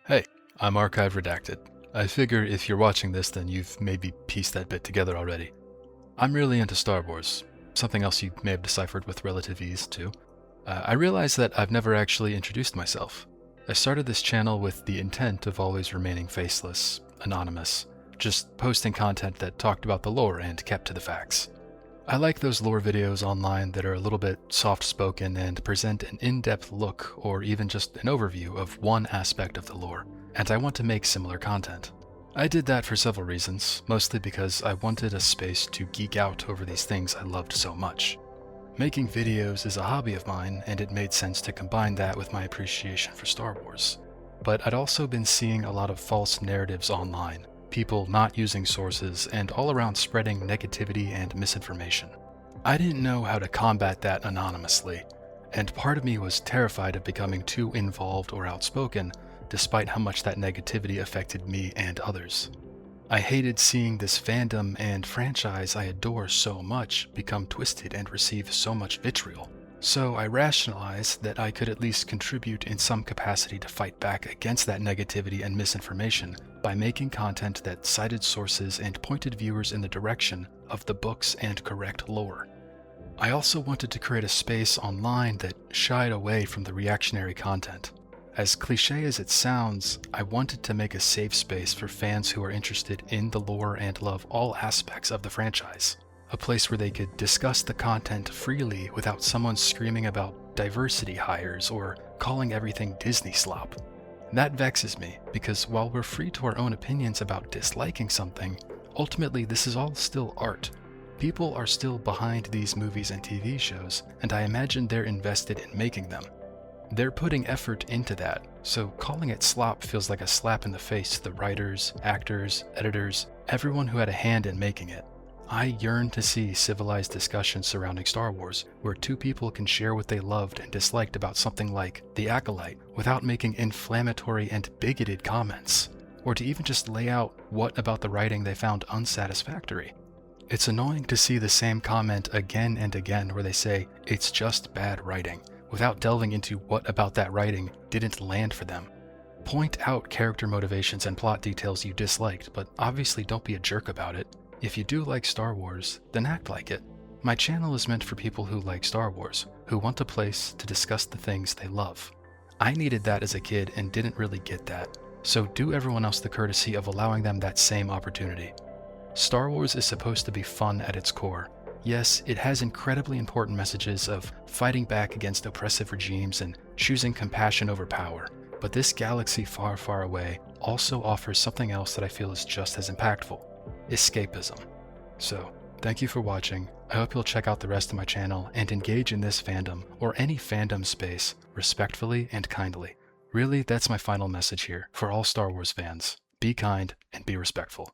Hey, I'm Archive Redacted. I figure if you're watching this, then you've maybe pieced that bit together already. I'm really into Star Wars, something else you may have deciphered with relative ease, too. I realize that I've never actually introduced myself. I started this channel with the intent of always remaining faceless, anonymous, just posting content that talked about the lore and kept to the facts. I like those lore videos online that are a little bit soft-spoken and present an in-depth look or even just an overview of one aspect of the lore, and I want to make similar content. I did that for several reasons, mostly because I wanted a space to geek out over these things I loved so much. Making videos is a hobby of mine, and it made sense to combine that with my appreciation for Star Wars. But I'd also been seeing a lot of false narratives online, people not using sources, and all around spreading negativity and misinformation. I didn't know how to combat that anonymously, and part of me was terrified of becoming too involved or outspoken, despite how much that negativity affected me and others. I hated seeing this fandom and franchise I adore so much become twisted and receive so much vitriol. So I rationalized that I could at least contribute in some capacity to fight back against that negativity and misinformation by making content that cited sources and pointed viewers in the direction of the books and correct lore. I also wanted to create a space online that shied away from the reactionary content. As cliche as it sounds, I wanted to make a safe space for fans who are interested in the lore and love all aspects of the franchise. A place where they could discuss the content freely without someone screaming about diversity hires or calling everything Disney slop. That vexes me, because while we're free to our own opinions about disliking something, ultimately this is all still art. People are still behind these movies and TV shows, and I imagine they're invested in making them. They're putting effort into that, so calling it slop feels like a slap in the face to the writers, actors, editors, everyone who had a hand in making it. I yearn to see civilized discussions surrounding Star Wars, where two people can share what they loved and disliked about something like The Acolyte without making inflammatory and bigoted comments, or to even just lay out what about the writing they found unsatisfactory. It's annoying to see the same comment again and again where they say, "It's just bad writing," without delving into what about that writing didn't land for them. Point out character motivations and plot details you disliked, but obviously don't be a jerk about it. If you do like Star Wars, then act like it. My channel is meant for people who like Star Wars, who want a place to discuss the things they love. I needed that as a kid and didn't really get that, so do everyone else the courtesy of allowing them that same opportunity. Star Wars is supposed to be fun at its core. Yes, it has incredibly important messages of fighting back against oppressive regimes and choosing compassion over power, but this galaxy far, far away also offers something else that I feel is just as impactful: escapism. So, thank you for watching. I hope you'll check out the rest of my channel and engage in this fandom, or any fandom space, respectfully and kindly. Really, that's my final message here for all Star Wars fans. Be kind and be respectful.